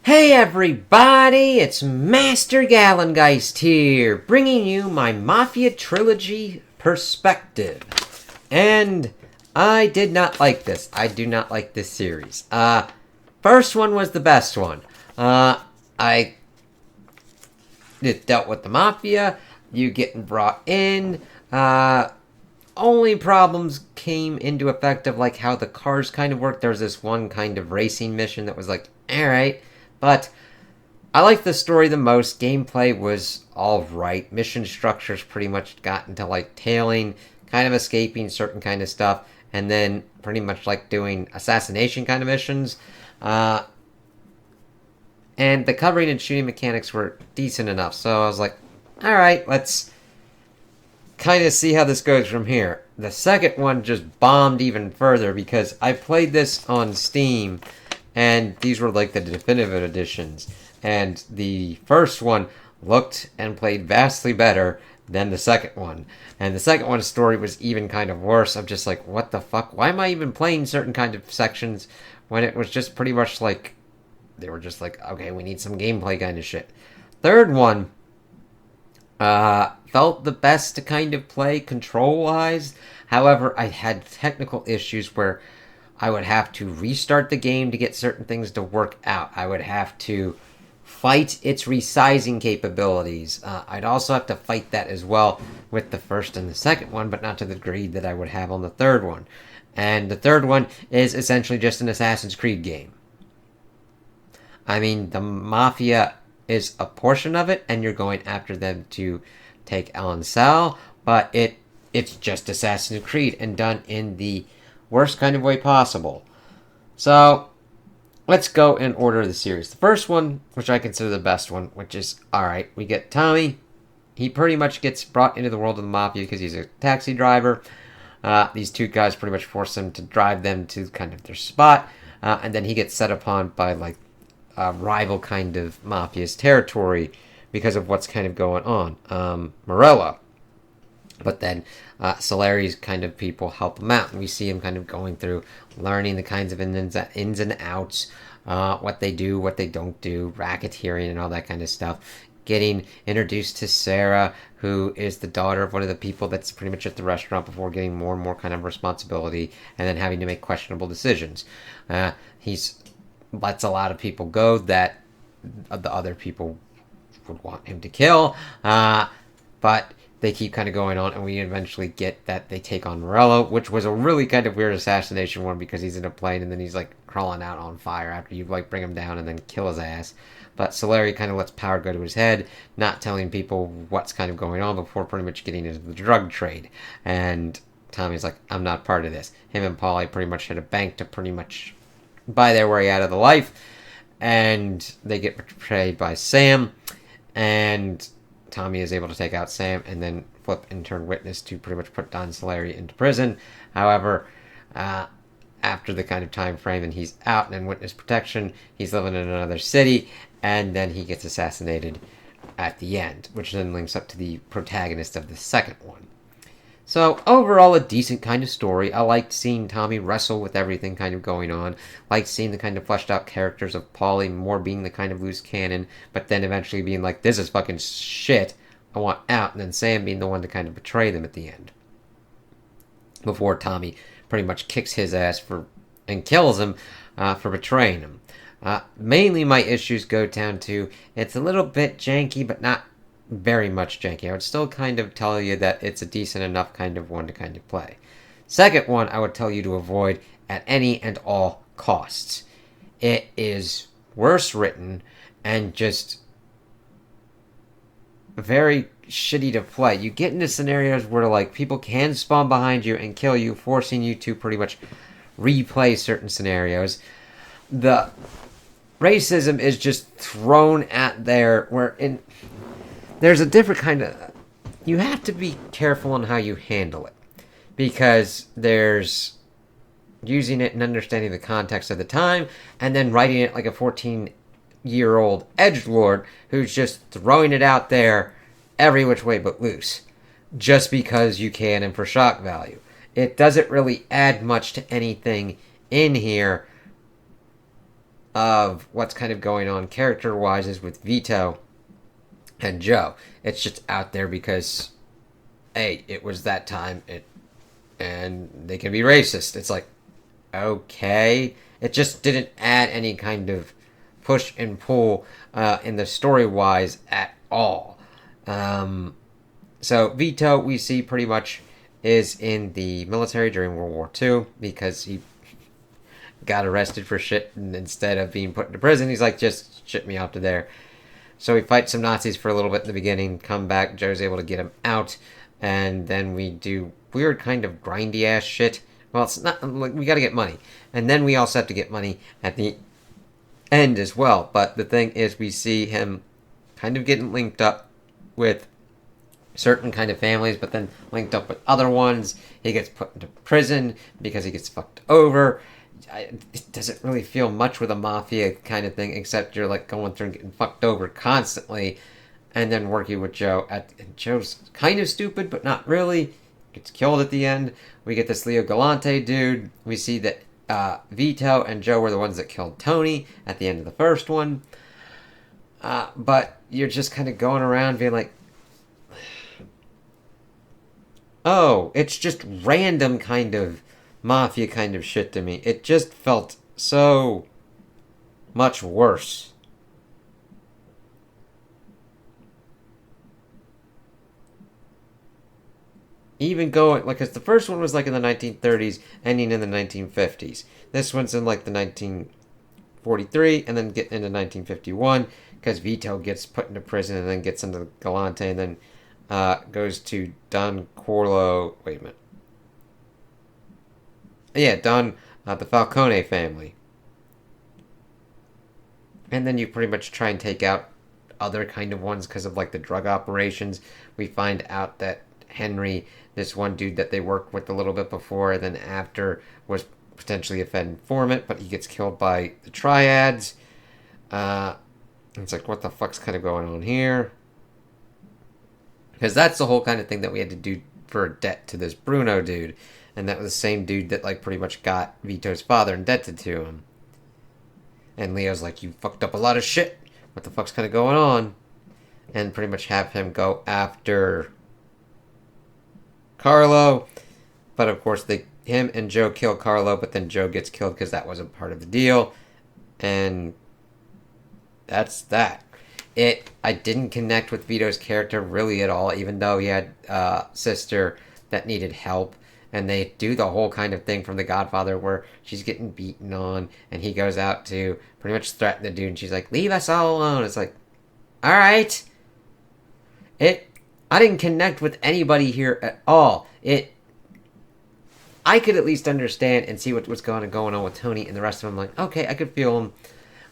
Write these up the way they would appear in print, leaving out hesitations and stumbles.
Hey everybody, it's Master Gallengeist here, bringing you my Mafia Trilogy perspective. And I did not like this. I do not like this series. First one was the best one. It dealt with the Mafia, you getting brought in, only problems came into effect of like how the cars kind of worked. There was this one kind of racing mission that was like, alright. But I liked the story the most. Gameplay was alright. Mission structures pretty much got into like tailing, kind of escaping certain kind of stuff, and then pretty much like doing assassination kind of missions. And the covering and shooting mechanics were decent enough. So I was like, alright, let's kind of see how this goes from here. The second one just bombed even further because I played this on Steam, and these were like the definitive editions. And the first one looked and played vastly better than the second one. And the second one's story was even kind of worse. I'm just like, what the fuck? Why am I even playing certain kind of sections when it was just pretty much like, they were just like, okay, we need some gameplay kind of shit. Third one, felt the best to kind of play control-wise. However, I had technical issues where I would have to restart the game to get certain things to work out. I would have to fight its resizing capabilities. I'd also have to fight that as well with the first and the second one, but not to the degree that I would have on the third one. And the third one is essentially just an Assassin's Creed game. I mean, the Mafia is a portion of it, and you're going after them to take Alan Sal, but it's just Assassin's Creed and done in the worst kind of way possible. So, let's go in order of the series. The first one, which I consider the best one, which is, alright, we get Tommy. He pretty much gets brought into the world of the Mafia because he's a taxi driver. These two guys pretty much force him to drive them to kind of their spot, and then he gets set upon by, like, a rival kind of Mafia's territory because of what's kind of going on. Morello. But then Solari's kind of people help him out, and we see him kind of going through, learning the kinds of ins and outs, what they do, what they don't do, racketeering and all that kind of stuff. Getting introduced to Sarah, who is the daughter of one of the people that's pretty much at the restaurant before getting more and more kind of responsibility, and then having to make questionable decisions. He's lets a lot of people go that the other people would want him to kill, but they keep kind of going on, and we eventually get that they take on Morello, which was a really kind of weird assassination one because he's in a plane and then he's like crawling out on fire after you like bring him down and then kill his ass. But Solari kind of lets power go to his head, not telling people what's kind of going on before pretty much getting into the drug trade. And Tommy's like, I'm not part of this. Him and Paulie pretty much had a bank to pretty much buy their way out of the life, and they get betrayed by Sam, and Tommy is able to take out Sam and then flip and turn witness to pretty much put Don Solari into prison. However, after the kind of time frame and he's out and in witness protection, he's living in another city, and then he gets assassinated at the end, which then links up to the protagonist of the second one. So, overall, a decent kind of story. I liked seeing Tommy wrestle with everything kind of going on. Liked seeing the kind of fleshed out characters of Paulie more being the kind of loose cannon, but then eventually being like, this is fucking shit, I want out, and then Sam being the one to kind of betray them at the end. Before Tommy pretty much kicks his ass and kills him for betraying him. Mainly my issues go down to, it's a little bit janky, but not very much janky. I would still kind of tell you that it's a decent enough kind of one to kind of play. Second one, I would tell you to avoid at any and all costs. It is worse written and just very shitty to play. You get into scenarios where like people can spawn behind you and kill you, forcing you to pretty much replay certain scenarios. The racism is just thrown at there there's a different kind of... You have to be careful on how you handle it. Because there's using it and understanding the context of the time, and then writing it like a 14-year-old edgelord who's just throwing it out there every which way but loose. Just because you can and for shock value. It doesn't really add much to anything in here of what's kind of going on character-wise is with Vito and Joe. It's just out there because, hey, it was that time, and they can be racist. It's like, okay. It just didn't add any kind of push and pull in the story-wise at all. So Vito, we see pretty much is in the military during World War II because he got arrested for shit, and instead of being put into prison, he's like, just ship me out to there. So we fight some Nazis for a little bit in the beginning, come back, Joe's able to get him out, and then we do weird kind of grindy ass shit. Well, it's not like we gotta get money. And then we also have to get money at the end as well. But the thing is, we see him kind of getting linked up with certain kind of families, but then linked up with other ones. He gets put into prison because he gets fucked over. It doesn't really feel much with a mafia kind of thing, except you're like going through and getting fucked over constantly, and then working with Joe. And Joe's kind of stupid, but not really. Gets killed at the end. We get this Leo Galante dude. We see that Vito and Joe were the ones that killed Tony at the end of the first one. But you're just kind of going around being like, oh, it's just random kind of mafia kind of shit to me. It just felt so much worse. Even going, like, because the first one was like in the 1930s, ending in the 1950s. This one's in like the 1943, and then getting into 1951, because Vito gets put into prison and then gets into Galante, and then goes to Don Corleone. Wait a minute. Yeah, Don, the Falcone family. And then you pretty much try and take out other kind of ones because of like the drug operations. We find out that Henry, this one dude that they worked with a little bit before and then after, was potentially a Fed informant, but he gets killed by the Triads. It's like, what the fuck's kind of going on here? Because that's the whole kind of thing that we had to do for a debt to this Bruno dude. And that was the same dude that like pretty much got Vito's father indebted to him. And Leo's like, you fucked up a lot of shit. What the fuck's kind of going on? And pretty much have him go after Carlo. But of course, him and Joe kill Carlo, but then Joe gets killed because that wasn't part of the deal. And that's that. I didn't connect with Vito's character really at all, even though he had a sister that needed help. And they do the whole kind of thing from The Godfather where she's getting beaten on and he goes out to pretty much threaten the dude and she's like, leave us all alone. It's like, alright. I didn't connect with anybody here at all. I could at least understand and see what was going on with Tony and the rest of them. Like, okay, I could feel him.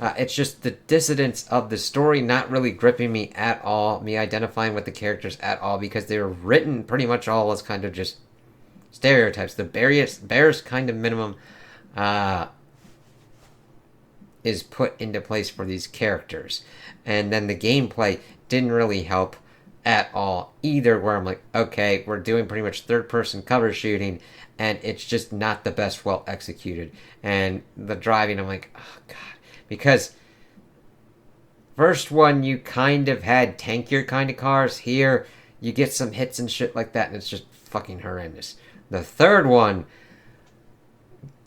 It's just the dissidence of the story not really gripping me at all, me identifying with the characters at all, because they were written pretty much all as kind of just stereotypes. The barest kind of minimum is put into place for these characters. And then the gameplay didn't really help at all either, where I'm like, okay, we're doing pretty much third-person cover shooting, and it's just not the best well executed. And the driving, I'm like, oh, God. Because first one, you kind of had tankier kind of cars. Here, you get some hits and shit like that, and it's just fucking horrendous. The third one,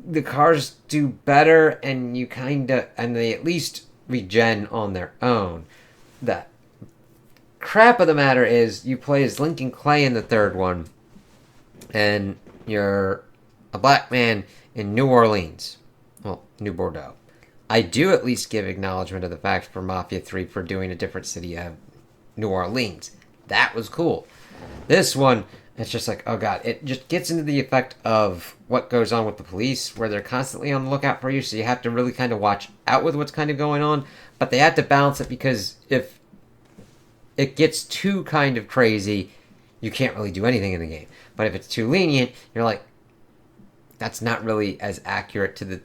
the cars do better, and they at least regen on their own. The crap of the matter is, you play as Lincoln Clay in the third one, and you're a black man in New Orleans. Well, New Bordeaux. I do at least give acknowledgement of the fact for Mafia 3 for doing a different city of New Orleans. That was cool. This one, it's just like, oh god, it just gets into the effect of what goes on with the police, where they're constantly on the lookout for you, so you have to really kind of watch out with what's kind of going on, but they have to balance it, because if it gets too kind of crazy, you can't really do anything in the game. But if it's too lenient, you're like, that's not really as accurate to the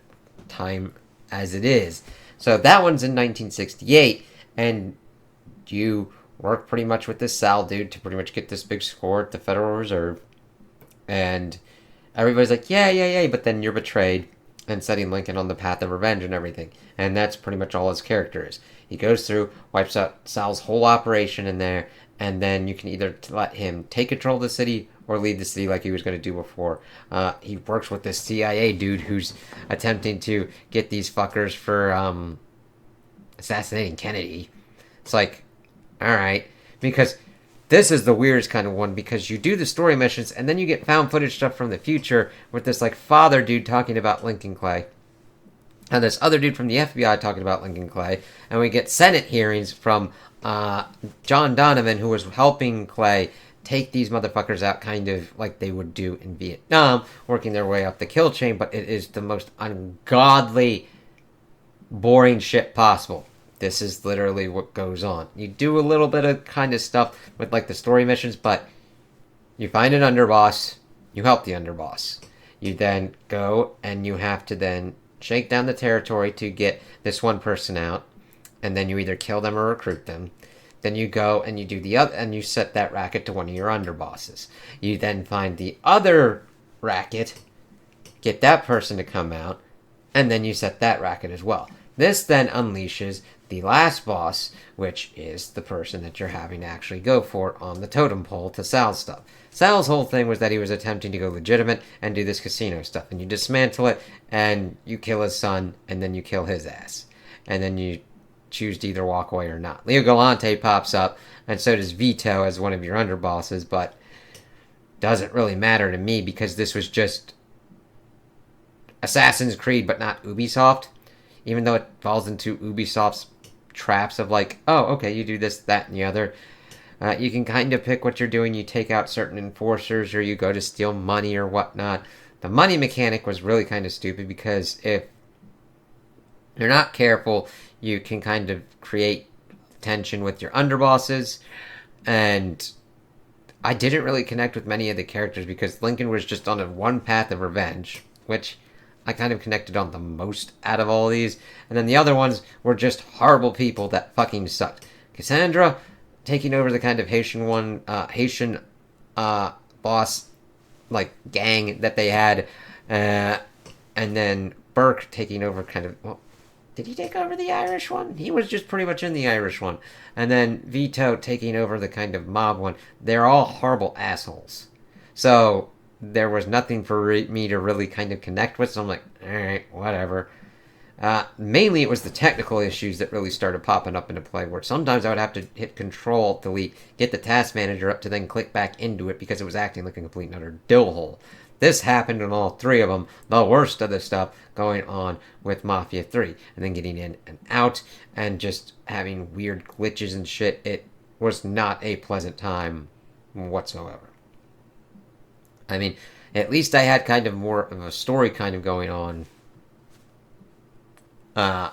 time as it is. So that one's in 1968, and you work pretty much with this Sal dude to pretty much get this big score at the Federal Reserve, and everybody's like, yeah, but then you're betrayed, and setting Lincoln on the path of revenge and everything. And that's pretty much all his character is. He goes through, wipes out Sal's whole operation in there, and then you can either let him take control of the city or leave the city like he was going to do before. He works with this CIA dude who's attempting to get these fuckers for assassinating Kennedy. It's like, alright. Because this is the weirdest kind of one, because you do the story missions and then you get found footage stuff from the future with this like father dude talking about Lincoln Clay. And this other dude from the FBI talking about Lincoln Clay. And we get Senate hearings from John Donovan, who was helping Clay take these motherfuckers out kind of like they would do in Vietnam, working their way up the kill chain, but it is the most ungodly, boring shit possible. This is literally what goes on. You do a little bit of kind of stuff with like the story missions, but you find an underboss, you help the underboss. You then go and you have to then shake down the territory to get this one person out, and then you either kill them or recruit them. Then you go and you do the other, and you set that racket to one of your underbosses. You then find the other racket, get that person to come out, and then you set that racket as well. This then unleashes the last boss, which is the person that you're having to actually go for on the totem pole to Sal's stuff. Sal's whole thing was that he was attempting to go legitimate and do this casino stuff, and you dismantle it, and you kill his son, and then you kill his ass. And then you choose to either walk away or not. Leo Galante pops up, and so does Vito as one of your underbosses, but doesn't really matter to me because this was just Assassin's Creed, but not Ubisoft. Even though it falls into Ubisoft's traps of like, oh, okay, you do this, that, and the other. You can kind of pick what you're doing. You take out certain enforcers, or you go to steal money or whatnot. The money mechanic was really kind of stupid because if you're not careful, you can kind of create tension with your underbosses. And I didn't really connect with many of the characters because Lincoln was just on a one path of revenge, which I kind of connected on the most out of all of these. And then the other ones were just horrible people that fucking sucked. Cassandra taking over the kind of Haitian boss like gang that they had, and then Burke taking over kind of, well, did he take over the Irish one? He was just pretty much in the Irish one. And then Vito taking over the kind of mob one. They're all horrible assholes. So there was nothing for me to really kind of connect with, so I'm like, alright, whatever. Mainly it was the technical issues that really started popping up into play, where sometimes I would have to hit Control, Delete, get the task manager up to then click back into it because it was acting like a complete and utter dill hole. This happened in all three of them. The worst of the stuff going on with Mafia 3. And then getting in and out and just having weird glitches and shit. It was not a pleasant time whatsoever. I mean, at least I had kind of more of a story kind of going on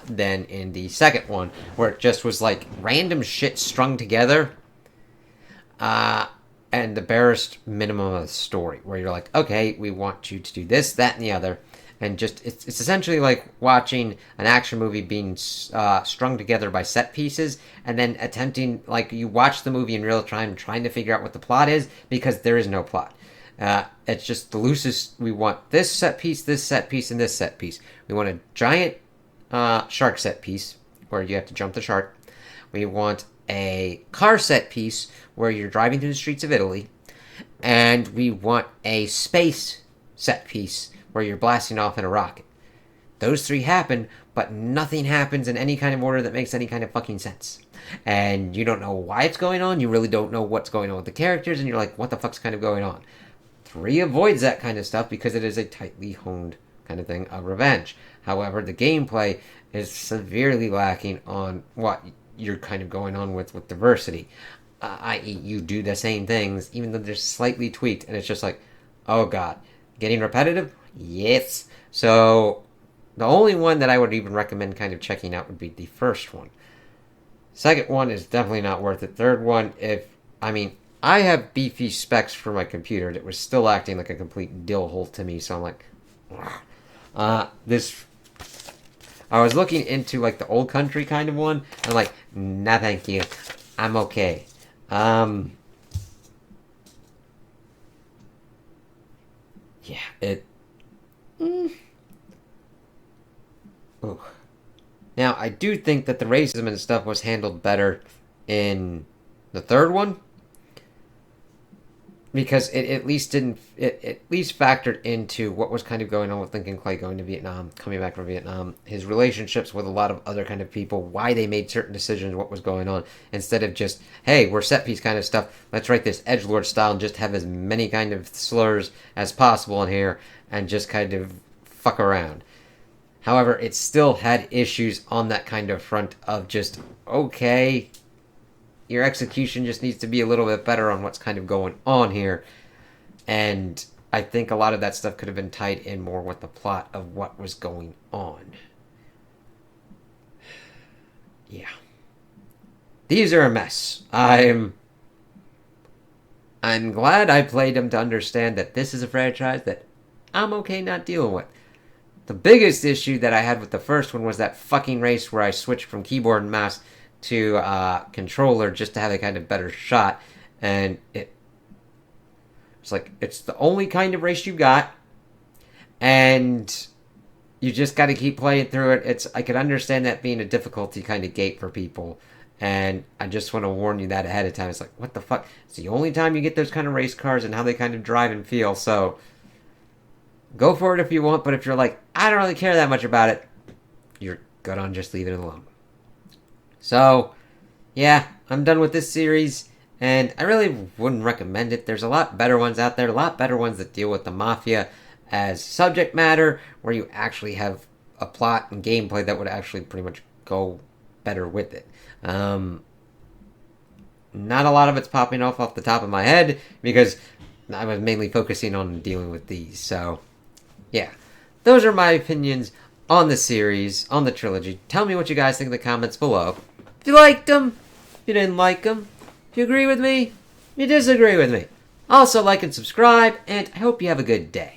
than in the second one, where it just was like random shit strung together. And the barest minimum of the story, where you're like, okay, we want you to do this, that, and the other. And just, it's essentially like watching an action movie being strung together by set pieces, and then attempting, like, you watch the movie in real time, trying to figure out what the plot is, because there is no plot. It's just the loosest. We want this set piece, and this set piece. We want a giant shark set piece, where you have to jump the shark. We want a car set piece, where you're driving through the streets of Italy. And we want a space set piece, where you're blasting off in a rocket. Those three happen, but nothing happens in any kind of order that makes any kind of fucking sense. And you don't know why it's going on, you really don't know what's going on with the characters, and you're like, what the fuck's kind of going on? 3 avoids that kind of stuff because it is a tightly honed kind of thing of revenge. However, the gameplay is severely lacking on what you're kind of going on with diversity. I.e., you do the same things, even though they're slightly tweaked, and it's just like, oh god. Getting repetitive? Yes. So, the only one that I would even recommend kind of checking out would be the first one. Second one is definitely not worth it. Third one, I have beefy specs for my computer, and it was still acting like a complete dill hole to me, so I'm like, I was looking into, like, the old country kind of one, and I'm like, nah, thank you. I'm okay. Yeah, Ooh. Now, I do think that the racism and stuff was handled better in the third one, because it at least didn't it at least factored into what was kind of going on with Lincoln Clay going to Vietnam, coming back from Vietnam, his relationships with a lot of other kind of people, why they made certain decisions, what was going on, instead of just, hey, we're set piece kind of stuff, let's write this edgelord style and just have as many kind of slurs as possible in here and just kind of fuck around. However, it still had issues on that kind of front of just, okay, your execution just needs to be a little bit better on what's kind of going on here. And I think a lot of that stuff could have been tied in more with the plot of what was going on. Yeah. These are a mess. I'm glad I played them to understand that this is a franchise that I'm okay not dealing with. The biggest issue that I had with the first one was that fucking race where I switched from keyboard and mouse to controller just to have a kind of better shot, and it's like, it's the only kind of race you got, and you just got to keep playing through it. I could understand that being a difficulty kind of gate for people, and I just want to warn you that ahead of time. It's like, what the fuck? It's the only time you get those kind of race cars and how they kind of drive and feel, so go for it if you want, but if you're like, I don't really care that much about it, you're good on just leaving it alone. So, yeah, I'm done with this series, and I really wouldn't recommend it. There's a lot better ones out there, a lot better ones that deal with the Mafia as subject matter, where you actually have a plot and gameplay that would actually pretty much go better with it. Not a lot of it's popping off the top of my head, because I was mainly focusing on dealing with these. So, yeah, those are my opinions on the series, on the trilogy. Tell me what you guys think in the comments below. If you liked them, if you didn't like them, if you agree with me, if you disagree with me. Also, like and subscribe, and I hope you have a good day.